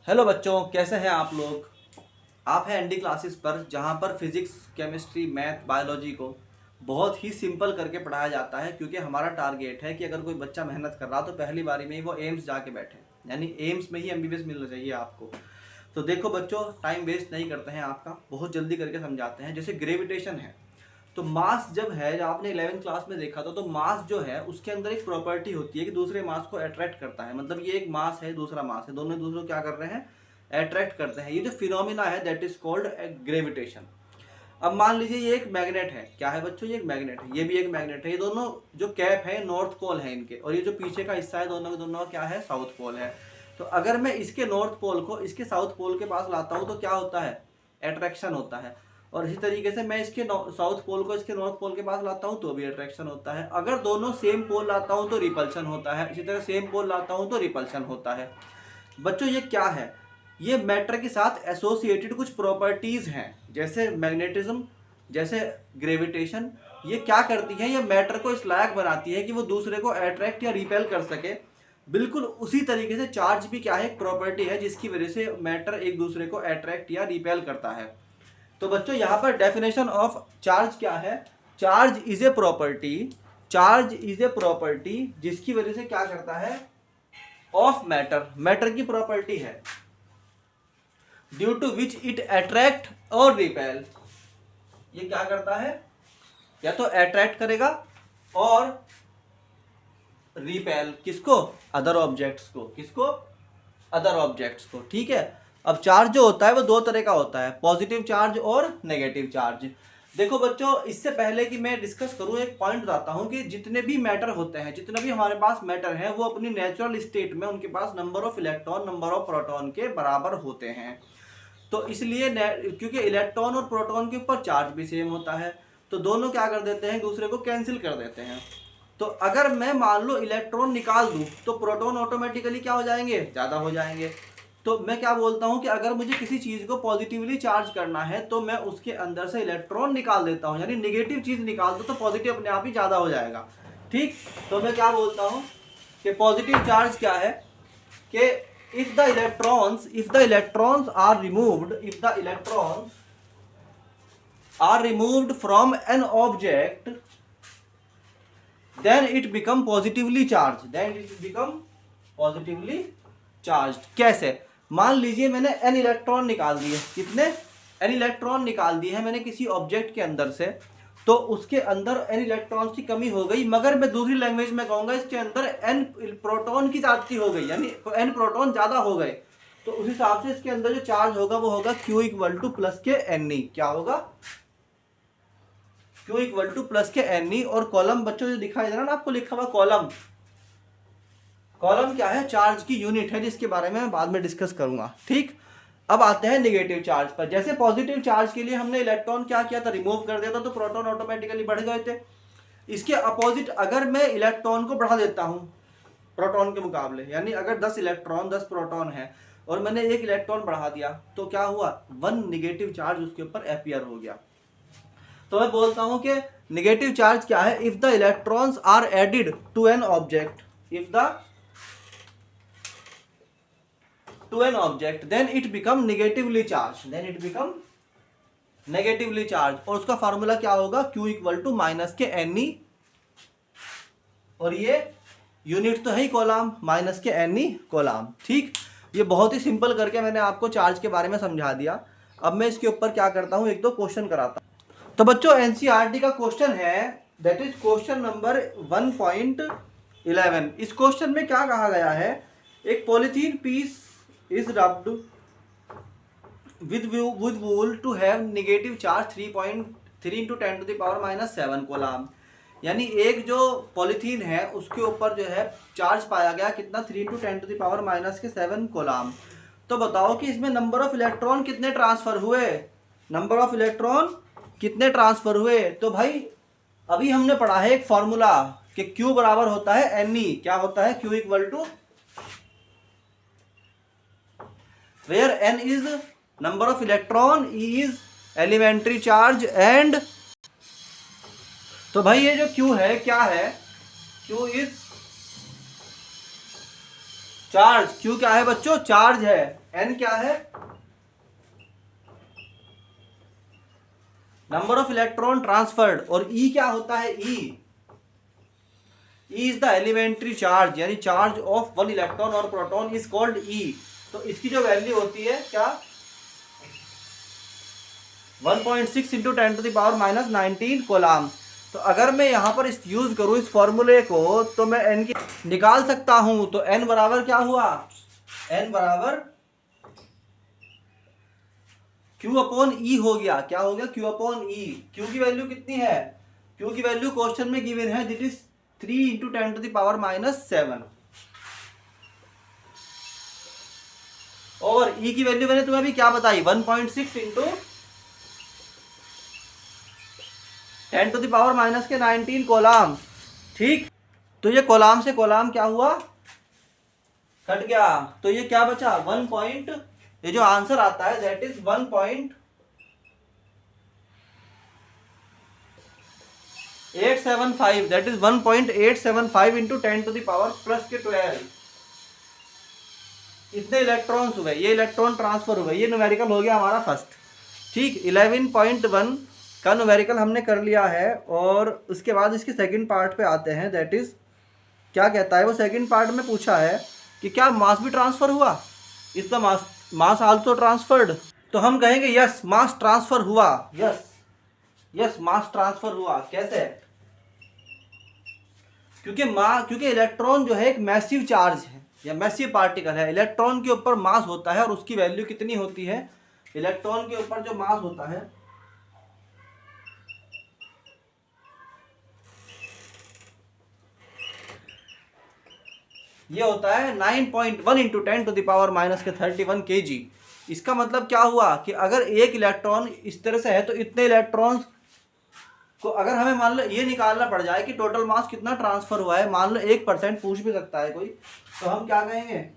Hello बच्चों, कैसे हैं आप लोग। आप हैं एनडी क्लासेस पर, जहां पर फिजिक्स, केमिस्ट्री, मैथ, बायोलॉजी को बहुत ही सिंपल करके पढ़ाया जाता है। क्योंकि हमारा टारगेट है कि अगर कोई बच्चा मेहनत कर रहा तो पहली बारी में ही वो एम्स जाके बैठे, यानी एम्स में ही एमबीबीएस मिलना चाहिए आपको। तो देखो बच्चों, टाइम वेस्ट नहीं करते हैं आपका, बहुत जल्दी करके समझाते हैं। जैसे ग्रेविटेशन है, तो मास जब है, जब आपने 11th क्लास में देखा था, तो मास जो है उसके अंदर एक प्रॉपर्टी होती है कि दूसरे मास को अट्रैक्ट करता है। मतलब ये एक मास है, दूसरा मास है, दोनों दूसरे को क्या कर रहे हैं, अट्रैक्ट करते हैं। ये जो फिनोमिना है दैट इज कॉल्ड ग्रेविटेशन। अब मान लीजिए ये एक मैग्नेट है। क्या है बच्चों, ये एक मैग्नेट है, ये भी एक मैग्नेट है। ये दोनों जो कैप है नॉर्थ पोल है इनके, और ये जो पीछे का हिस्सा है दोनों के दोनों क्या है, साउथ पोल है। तो अगर मैं इसके नॉर्थ पोल को इसके साउथ पोल के पास लाता हूँ तो क्या होता है, अट्रैक्शन होता है। और इसी तरीके से मैं इसके साउथ पोल को इसके नॉर्थ पोल के पास लाता हूँ तो भी अट्रैक्शन होता है। अगर दोनों सेम पोल लाता हूँ तो रिपल्शन होता है, इसी तरह सेम पोल लाता हूँ तो रिपल्शन होता है। बच्चों ये क्या है, ये मैटर के साथ एसोसिएटेड कुछ प्रॉपर्टीज हैं, जैसे मैग्नेटिज्म, जैसे ग्रेविटेशन। ये क्या करती है, ये मैटर को इस लायक बनाती है कि वो दूसरे को अट्रैक्ट या रिपेल कर सके। बिल्कुल उसी तरीके से चार्ज भी क्या है, एक प्रॉपर्टी है जिसकी वजह से मैटर एक दूसरे को अट्रैक्ट या रिपेल करता है। तो बच्चों यहाँ पर डेफिनेशन ऑफ चार्ज क्या है, charge is a property, charge is a property जिसकी वजह से क्या करता है, ऑफ मैटर, मैटर की प्रॉपर्टी है, due to which it attract और रिपेल। ये क्या करता है, या तो अट्रैक्ट करेगा और रिपेल, किसको, अदर ऑब्जेक्ट्स को, किसको, अदर ऑब्जेक्ट्स को। ठीक है। अब चार्ज जो होता है वो दो तरह का होता है, पॉजिटिव चार्ज और नेगेटिव चार्ज। देखो बच्चों, इससे पहले कि मैं डिस्कस करूं एक पॉइंट बताता हूं कि जितने भी मैटर होते हैं, जितने भी हमारे पास मैटर हैं, वो अपनी नेचुरल स्टेट में उनके पास number of electron number of proton के बराबर होते हैं। तो इसलिए क्योंकि इलेक्ट्रॉन और प्रोटॉन के ऊपर चार्ज भी सेम होता है, तो दोनों क्या कर देते हैं, दूसरे को कैंसिल कर देते हैं। तो अगर मैं मान लो इलेक्ट्रॉन निकाल दूं तो प्रोटॉन ऑटोमेटिकली क्या हो जाएंगे, ज़्यादा हो जाएंगे। तो मैं क्या बोलता हूं कि अगर मुझे किसी चीज़ को पॉजिटिवली चार्ज करना है तो मैं उसके अंदर से इलेक्ट्रॉन निकाल देता हूं, यानी नेगेटिव चीज़ निकाल दो तो पॉजिटिव अपने आप ही ज़्यादा हो जाएगा। ठीक। तो मैं क्या बोलता हूं कि पॉजिटिव चार्ज क्या है, कि if the electrons are removed from an object, then it become positively charged। कैसे, मान लीजिए मैंने n इलेक्ट्रॉन निकाल दिए, कितने, n इलेक्ट्रॉन निकाल दिए हैं मैंने किसी ऑब्जेक्ट के अंदर से, तो उसके अंदर n इलेक्ट्रॉन्स की कमी हो गई, मगर मैं दूसरी लैंग्वेज में कहूंगा इसके अंदर n प्रोटॉन की ज्यादती हो गई, यानी n प्रोटॉन ज्यादा हो गए। तो उस हिसाब से इसके अंदर जो चार्ज होगा वो होगा Q इक्वल टू प्लस के NE। क्या होगा, Q इक्वल टू प्लस के NE। और कॉलम बच्चों जो दिखाई दे रहा ना आपको लिखा हुआ कॉलम, कॉलम क्या है, चार्ज की यूनिट है, जिसके बारे में मैं बाद में डिस्कस करूंगा। ठीक। अब आते हैं नेगेटिव चार्ज पर। जैसे पॉजिटिव चार्ज के लिए हमने इलेक्ट्रॉन क्या किया था, रिमूव कर दिया था, तो प्रोटॉन ऑटोमेटिकली बढ़ गए थे। इसके अपोजिट अगर मैं इलेक्ट्रॉन को बढ़ा देता हूं प्रोटॉन के मुकाबले, यानी अगर 10 इलेक्ट्रॉन 10 प्रोटॉन है और मैंने एक इलेक्ट्रॉन बढ़ा दिया, तो क्या हुआ, 1 नेगेटिव चार्ज उसके ऊपर अपीयर हो गया। तो मैं बोलता हूं कि नेगेटिव चार्ज क्या है, if the electrons are added to an object, then it become negatively charged, और उसका फार्मूला क्या होगा, Q इक्वल टू माइनस के NE, और ये यूनिट तो है ही कॉलम, माइनस के NE कॉलम। ठीक। ये बहुत ही सिंपल करके मैंने आपको चार्ज के बारे में समझा दिया। अब मैं इसके ऊपर क्या करता हूं, एक दो क्वेश्चन कराता हूं। तो बच्चों NCERT का क्वेश्चन है, दैट इज क्वेश्चन नंबर 1.11। इस क्वेश्चन में क्या कहा गया है, एक polythene piece is rubbed with wool to have negative charge 3.3 into 10 to the power minus 7 coulomb. यानी एक जो पॉलीथीन है उसके ऊपर जो है चार्ज पाया गया कितना, 3 into 10 to the power minus के 7 कोलाम। तो बताओ कि इसमें नंबर ऑफ इलेक्ट्रॉन कितने ट्रांसफर हुए, नंबर ऑफ इलेक्ट्रॉन कितने ट्रांसफर हुए। तो भाई अभी हमने पढ़ा है एक फॉर्मूला कि Q बराबर होता है NE। क्या होता है, Q equal to, where n is number of electron, E is elementary charge and, तो भाई ये जो Q है क्या है, Q is चार्ज। Q क्या है बच्चों, चार्ज है। n क्या है? Number of electron transferred. और E क्या होता है? E is the elementary charge, यानी चार्ज ऑफ वन इलेक्ट्रॉन और प्रोटॉन इज कॉल्ड E। तो इसकी जो वैल्यू होती है क्या? 1.6 इंटू 10⁻⁻19 कोलाम। तो अगर मैं यहाँ पर यूज करूँ इस फॉर्मूले को तो मैं n की निकाल सकता हूँ। तो n बराबर क्या हुआ? n बराबर Q अपॉन E हो गया। क्या हो गया? Q upon E। Q की वैल्यू कितनी है? Q की वैल्यू क्वेश्चन में गिवन है, दिट इज 3 इंटू 10⁻⁻7। और E की वैल्यू मैंने तुम्हें अभी क्या बताई? 1.6 इंटू 10⁻⁻19 कोलाम। ठीक, तो ये कोलाम से कोलाम क्या हुआ? कट गया। तो ये क्या बचा? ये जो आंसर आता है that is 1.875, that is 1.875 into 10⁻+12। इतने इलेक्ट्रॉन्स हुए, ये इलेक्ट्रॉन ट्रांसफर हुए। ये न्यूमेरिकल हो गया हमारा फर्स्ट। ठीक, 11.1 का न्यूमेरिकल हमने कर लिया है। और उसके बाद इसके सेकंड पार्ट पे आते हैं, दैट इज क्या कहता है वो? सेकंड पार्ट में पूछा है कि क्या मास भी ट्रांसफर हुआ? Is the mass also transferred? तो हम कहेंगे यस, मास ट्रांसफर हुआ। यस, मास ट्रांसफर हुआ। कैसे? क्योंकि इलेक्ट्रॉन जो है एक मैसिव चार्ज है या मैसिव पार्टिकल है। इलेक्ट्रॉन के ऊपर मास होता है और उसकी वैल्यू कितनी होती है? इलेक्ट्रॉन के ऊपर जो मास होता है ये होता है 9.1 इंटू 10⁻⁻31 kg। इसका मतलब क्या हुआ कि अगर एक इलेक्ट्रॉन इस तरह से है तो इतने इलेक्ट्रॉन्स को अगर हमें मान लो ये निकालना पड़ जाए कि टोटल मास कितना ट्रांसफर हुआ है, मान लो 1% पूछ भी सकता है कोई, तो हम क्या कहेंगे?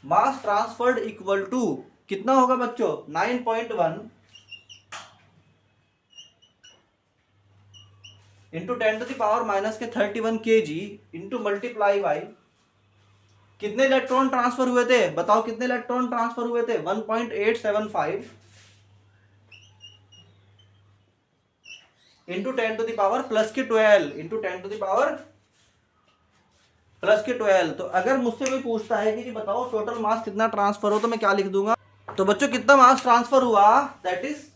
मास ट्रांसफर्ड इक्वल टू कितना होगा बच्चों? 9.1 into 10⁻⁻31 kg into multiply by कितने इलेक्ट्रॉन ट्रांसफर हुए थे? बताओ कितने इलेक्ट्रॉन ट्रांसफर हुए थे? 1.875 इंटू 10⁻+12 इंटू 10⁻+12। तो अगर मुझसे कोई पूछता है कि बताओ टोटल मास कितना ट्रांसफर हो, तो मैं क्या लिख दूंगा? तो बच्चों कितना मास ट्रांसफर हुआ? That is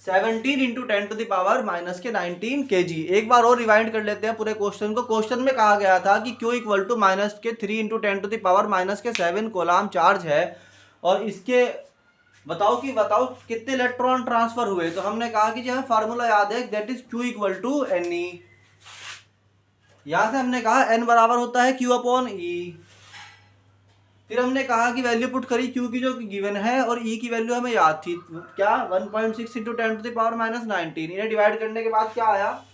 17 into 10⁻⁻19 kg। एक बार और रिवाइंड कर लेते हैं पूरे क्वेश्चन को। क्वेश्चन में कहा गया था कि Q equal to -3 into 10⁻⁻7 coulomb charge है और इसके बताओ कितने इलेक्ट्रॉन ट्रांसफर हुए। तो हमने कहा कि जो हमें फार्मूला याद है that is Q equal to Ne। यहां से हमने कहा N बराबर होता है Q अपॉन E। फिर हमने कहा कि वैल्यू पुट करी Q की जो गिवन है और E की वैल्यू हमें याद थी क्या? 1.6 इंटू 10⁻⁻19। इन्हें डिवाइड करने के बाद क्या आया?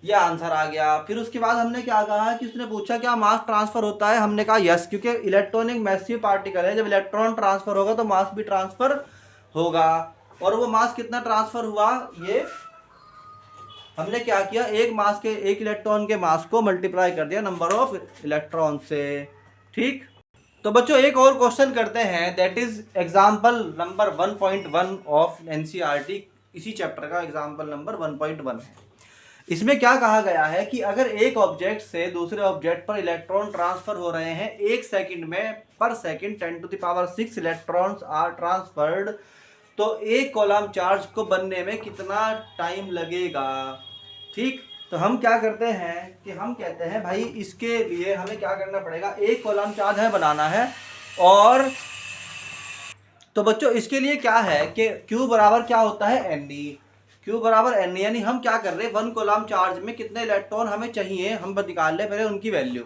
ये आंसर आ गया। फिर उसके बाद हमने क्या कहा कि उसने पूछा क्या मास ट्रांसफर होता है? हमने कहा यस, क्योंकि इलेक्ट्रॉन एक मैसिव पार्टिकल है। जब इलेक्ट्रॉन ट्रांसफर होगा तो मास भी ट्रांसफर होगा। और वो मास कितना ट्रांसफर हुआ? ये हमने क्या किया? एक इलेक्ट्रॉन के मास को मल्टीप्लाई कर दिया नंबर ऑफ इलेक्ट्रॉन से। ठीक, तो बच्चों एक और क्वेश्चन करते हैं, that is example number 1.1 of NCERT. इसी चैप्टर का एग्जाम्पल नंबर 1.1 है। इसमें क्या कहा गया है कि अगर एक ऑब्जेक्ट से दूसरे ऑब्जेक्ट पर इलेक्ट्रॉन ट्रांसफर हो रहे हैं 1 सेकंड में, पर सेकंड 10⁻6 इलेक्ट्रॉन्स आर ट्रांसफर्ड, तो एक कॉलम चार्ज को बनने में कितना टाइम लगेगा? ठीक, तो हम क्या करते हैं कि हम कहते हैं भाई इसके लिए हमें क्या करना पड़ेगा? एक कॉलम चार्ज हमें बनाना है। और तो बच्चों इसके लिए क्या है कि Q बराबर क्या होता है? Ne। Q बराबर Ne, यानी हम क्या कर रहे हैं? 1 कॉलम चार्ज में कितने इलेक्ट्रॉन हमें चाहिए, हम निकाल ले पहले उनकी वैल्यू।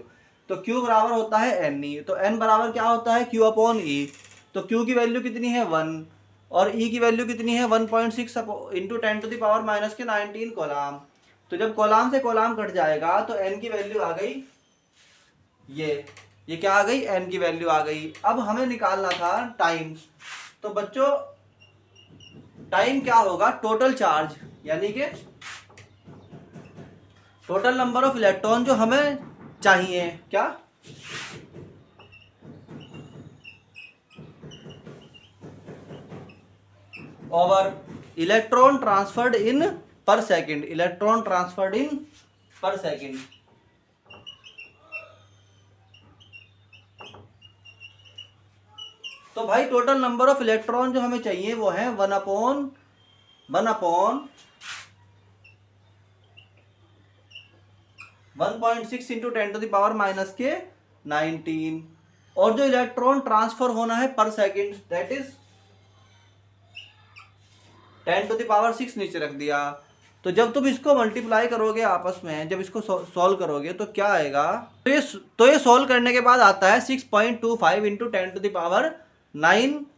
तो Q बराबर होता है Ne। तो N बराबर क्या होता है? Q upon E। तो Q की वैल्यू कितनी है? 1 और E की वैल्यू कितनी है? 1.6 इंटू 10⁻⁻19 कॉलम। तो जब कॉलम से कॉलम कट जाएगा तो N की वैल्यू आ गई ये क्या आ गई? N की वैल्यू आ गई। अब हमें निकालना था टाइम। तो बच्चों टाइम क्या होगा? टोटल चार्ज, यानी कि टोटल नंबर ऑफ इलेक्ट्रॉन जो हमें चाहिए, क्या, ओवर इलेक्ट्रॉन ट्रांसफर्ड इन पर सेकेंड, इलेक्ट्रॉन ट्रांसफर्ड इन पर सेकेंड। तो भाई टोटल नंबर ऑफ इलेक्ट्रॉन जो हमें चाहिए वो है 1/1.6 इंटू 10⁻⁻⁻⁹ और जो इलेक्ट्रॉन ट्रांसफर होना है पर सेकेंड दैट इज 10⁻⁶ नीचे रख दिया। तो जब तुम इसको मल्टीप्लाई करोगे आपस में, जब इसको सॉल्व करोगे तो क्या आएगा, तो ये सॉल्व करने के बाद आता है 6.25 इंटू 10⁻⁹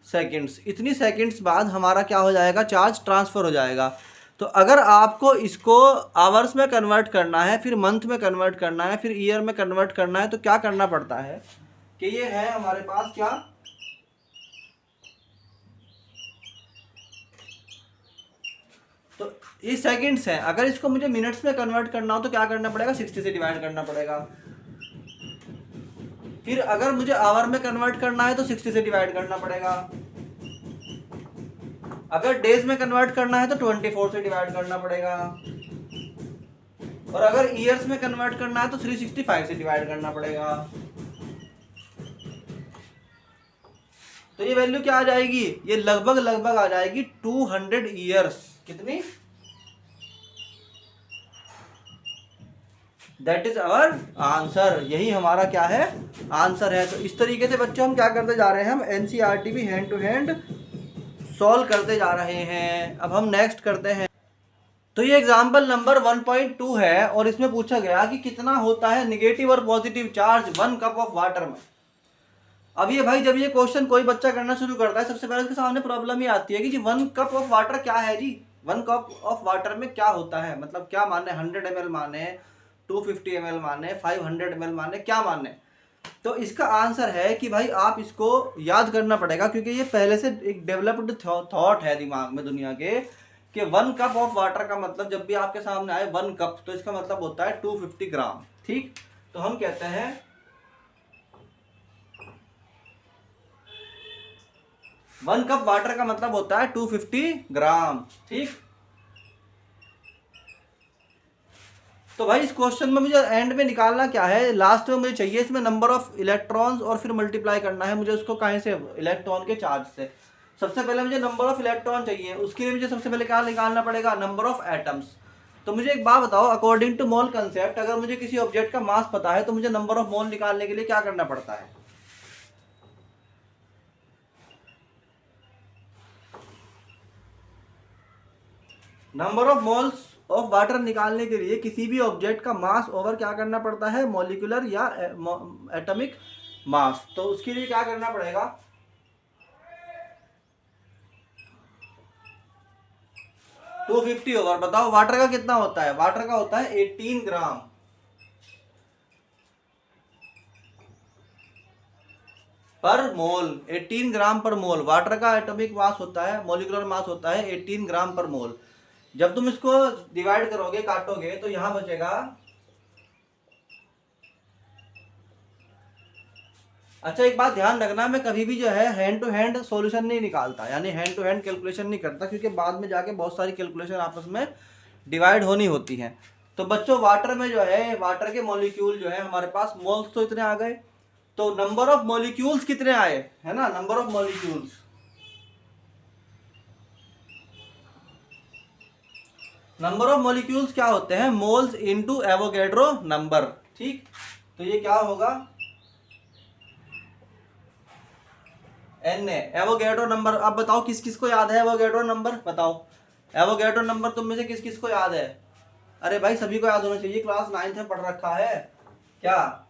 सेकेंड्स। इतनी सेकेंड्स बाद हमारा क्या हो जाएगा, चार्ज ट्रांसफर हो जाएगा। तो अगर आपको इसको आवर्स में कन्वर्ट करना है, फिर मंथ में कन्वर्ट करना है, फिर ईयर में कन्वर्ट करना है, तो क्या करना पड़ता है कि ये है हमारे पास क्या, तो ये सेकंड्स हैं। अगर इसको मुझे मिनट्स में कन्वर्ट करना हो तो क्या करना पड़ेगा, 60 से डिवाइड करना पड़ेगा। फिर अगर मुझे आवर में कन्वर्ट करना है तो 60 से डिवाइड करना पड़ेगा। अगर डेज में कन्वर्ट करना है तो 24 से डिवाइड करना पड़ेगा। और अगर ईयर्स में कन्वर्ट करना है तो 365 से डिवाइड करना पड़ेगा। तो ये वैल्यू क्या आ जाएगी, ये लगभग आ जाएगी 200 ईयर्स। कितनी, दैट इज आवर आंसर। यही हमारा क्या है, आंसर है। तो इस तरीके से बच्चों हम क्या करते जा रहे हैं, हम एनसीईआरटी भी हैंड टू हैंड सॉल्व करते जा रहे हैं। अब हम नेक्स्ट करते हैं। तो ये एग्जाम्पल नंबर 1.2 है और इसमें पूछा गया कि कितना होता है नेगेटिव और positive charge 1 cup of water में। अब ये भाई जब ये क्वेश्चन कोई बच्चा करना शुरू करता है, सबसे पहले उसके सामने प्रॉब्लम ही आती है कि जी 1 कप ऑफ वाटर क्या है जी, 1 कप ऑफ वाटर में क्या होता है, मतलब क्या माने, 100 ml माने, 250 ml माने, 500 ml माने, क्या माने। तो इसका आंसर है कि भाई आप इसको याद करना पड़ेगा, क्योंकि ये पहले से एक डेवलप्ड थॉट है दिमाग में दुनिया के कि 1 कप ऑफ वाटर का मतलब जब भी आपके सामने आए 1 कप, तो इसका मतलब होता है 250 ग्राम। ठीक, तो हम कहते हैं 1 कप वाटर का मतलब होता है 250 ग्राम। ठीक, तो भाई इस क्वेश्चन में मुझे एंड में निकालना क्या है, लास्ट में मुझे चाहिए इसमें नंबर ऑफ इलेक्ट्रॉन्स और फिर मल्टीप्लाई करना है मुझे उसको कहीं से, इलेक्ट्रॉन के चार्ज से। सबसे पहले मुझे नंबर ऑफ इलेक्ट्रॉन चाहिए, उसके लिए मुझे सबसे पहले क्या निकालना पड़ेगा, नंबर ऑफ एटम्स। तो मुझे एक बात बताओ, अकॉर्डिंग टू मोल कंसेप्ट अगर मुझे किसी ऑब्जेक्ट का मास पता है तो मुझे नंबर ऑफ मोल निकालने के लिए क्या करना पड़ता है, number of moles of water निकालने के लिए किसी भी ऑब्जेक्ट का मास ओवर क्या करना पड़ता है, मॉलिक्यूलर या एटॉमिक मास। तो उसके लिए क्या करना पड़ेगा, 250 ओवर। बताओ वाटर का कितना होता है, वाटर का होता है 18 ग्राम पर मोल। 18 ग्राम पर मोल वाटर का एटॉमिक मास होता है, मॉलिक्यूलर मास होता है 18 ग्राम पर मोल। जब तुम इसको डिवाइड करोगे, काटोगे, तो यहां बचेगा, अच्छा एक बात ध्यान रखना, मैं कभी भी जो है हैंड टू हैंड सॉल्यूशन नहीं निकालता, यानी हैंड टू हैंड कैलकुलेशन नहीं करता, क्योंकि बाद में जाके बहुत सारी कैलकुलेशन आपस में डिवाइड होनी होती हैं। तो बच्चों वाटर में जो है, वाटर के मॉलिक्यूल जो है हमारे पास, मोल्स तो इतने आ गए, तो नंबर ऑफ मॉलिक्यूल्स कितने आए, है ना, number of molecules, number of molecules क्या होते हैं, मोल्स इनटू एवोगैड्रो नंबर। ठीक, तो ये क्या होगा, एन ए, एवोगैड्रो नंबर। अब बताओ किस किस को याद है एवोगैड्रो नंबर, बताओ एवोगैड्रो नंबर तुम में से किस किस को याद है। अरे भाई सभी को याद होना चाहिए, क्लास 9th में पढ़ रखा है क्या।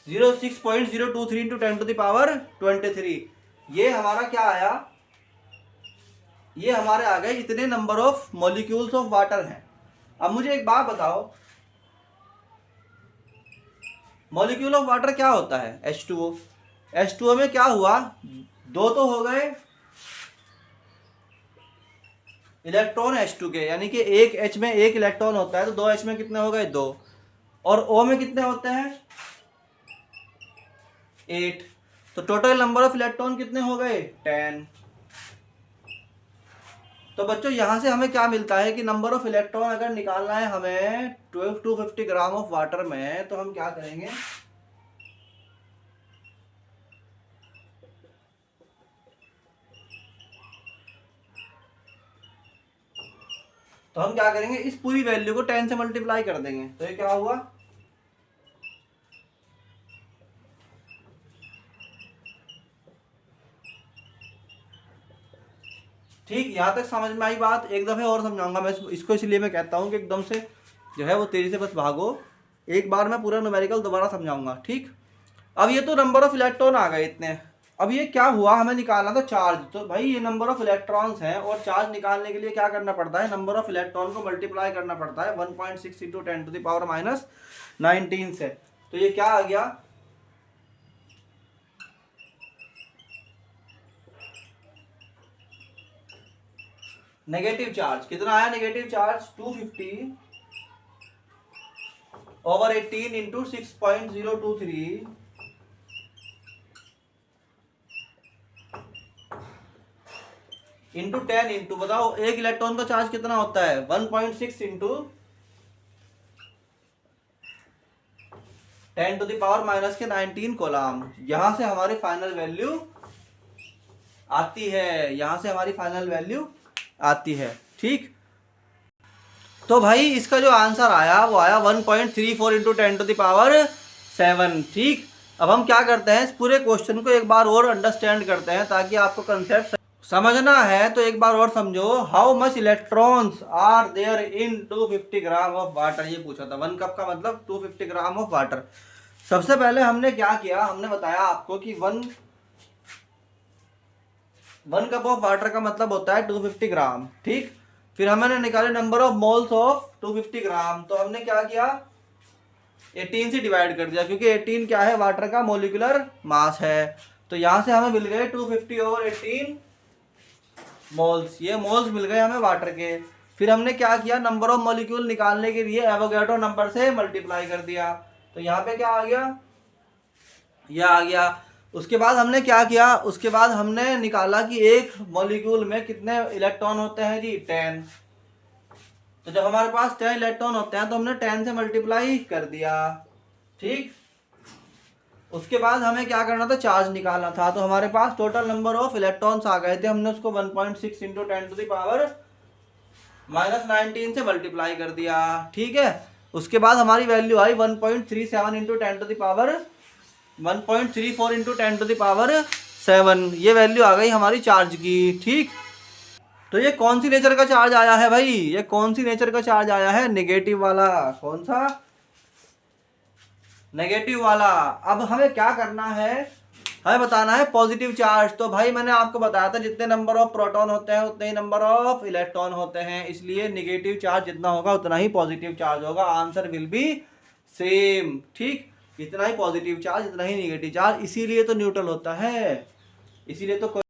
06.023 इंटू 10⁻23। ये हमारा क्या आया, ये हमारे आ गए इतने number of molecules of water हैं। अब मुझे एक बात बताओ, मॉलिक्यूल ऑफ वाटर क्या होता है, H2O। H2O में क्या हुआ, दो तो हो गए इलेक्ट्रॉन H2 के, यानी कि एक H में एक इलेक्ट्रॉन होता है, तो दो H में कितने हो गए, दो। और O में कितने होते हैं, 8। तो टोटल नंबर ऑफ इलेक्ट्रॉन कितने हो गए, 10। तो बच्चों यहां से हमें क्या मिलता है कि नंबर ऑफ इलेक्ट्रॉन अगर निकालना है हमें 250 ग्राम ऑफ वाटर में, तो हम क्या करेंगे, तो हम क्या करेंगे, इस पूरी वैल्यू को 10 से मल्टीप्लाई कर देंगे। तो ये क्या हुआ, ठीक। यहां तक समझ में आई बात। एक दफे और समझाऊंगा मैं इसको, इसलिए मैं कहता हूं कि एकदम से जो है वो तेजी से बस भागो। एक बार मैं पूरा न्यूमेरिकल दोबारा समझाऊंगा, ठीक। अब ये तो नंबर ऑफ इलेक्ट्रॉन आ गए इतने। अब ये क्या हुआ, हमें निकालना था चार्ज। तो भाई ये नंबर ऑफ इलेक्ट्रॉन्स हैं, और चार्ज निकालने के लिए क्या करना पड़ता है, नंबर ऑफ इलेक्ट्रॉन को मल्टीप्लाई करना पड़ता है 1.6 इंटू 10⁻⁹ से। तो ये क्या आ गया, नेगेटिव चार्ज। कितना आया negative charge, 250 over 18 into 6.023 into 10 into, बताओ एक इलेक्ट्रॉन का चार्ज कितना होता है, 1.6 इंटू 10⁻⁻⁹ कोलाम। यहां से हमारी फाइनल वैल्यू आती है, यहां से हमारी फाइनल वैल्यू आती है, ठीक। तो भाई इसका जो आंसर आया वो आया 1.34 इंटू 10⁻⁷ ठीक। अब हम क्या करते हैं, इस पूरे क्वेश्चन को एक बार और अंडरस्टैंड करते हैं ताकि आपको कंसेप्ट समझना है। तो एक बार और समझो, how much electrons are there in 250 gram of water. ये पूछा था, 1 कप का मतलब 250 ग्राम ऑफ वाटर। सबसे पहले हमने क्या किया, हमने बताया आपको कि 1 कप ऑफ वाटर का मतलब होता है 250 ग्राम, ठीक। फिर हमने निकाले नंबर ऑफ मोल्स ऑफ 250 ग्राम। तो हमने क्या किया, 18 से डिवाइड कर दिया, क्योंकि 18 क्या है, वाटर का मोलिकुलर मास है। तो यहां से हमें मिल गए 250 ओवर 18 मोल्स। ये मोल्स मिल गए हमें वाटर के। फिर हमने क्या किया, नंबर ऑफ मॉलिक्यूल निकालने के लिए एवोगैड्रो नंबर से मल्टीप्लाई कर दिया। तो यहाँ पे क्या आ गया, यह आ गया। उसके बाद हमने क्या किया, उसके बाद हमने निकाला कि एक मॉलिक्यूल में कितने इलेक्ट्रॉन होते हैं जी, 10। तो जब हमारे पास 10 इलेक्ट्रॉन होते हैं तो हमने 10 से मल्टीप्लाई कर दिया, ठीक। उसके बाद हमें क्या करना था, चार्ज निकालना था। तो हमारे पास टोटल नंबर ऑफ इलेक्ट्रॉन्स आ गए थे, हमने उसको 1.6 इंटू 10⁻⁻⁹ से मल्टीप्लाई कर दिया, ठीक है। उसके बाद हमारी वैल्यू आई 1.37 इंटू 1.34 इंटू 10⁻⁷ ये वैल्यू आ गई हमारी चार्ज की, ठीक। तो ये कौन सी नेचर का चार्ज आया है भाई, ये कौन सी नेचर का चार्ज आया है, नेगेटिव वाला। कौन सा, नेगेटिव वाला। अब हमें क्या करना है, हमें बताना है पॉजिटिव चार्ज। तो भाई मैंने आपको बताया था जितने नंबर ऑफ प्रोटॉन होते हैं उतने ही नंबर ऑफ इलेक्ट्रॉन होते हैं, इसलिए नेगेटिव चार्ज जितना होगा उतना ही पॉजिटिव चार्ज होगा। आंसर विल बी सेम, ठीक। इतना ही पॉजिटिव चार्ज इतना ही नेगेटिव चार्ज, इसीलिए तो न्यूट्रल होता है, इसीलिए तो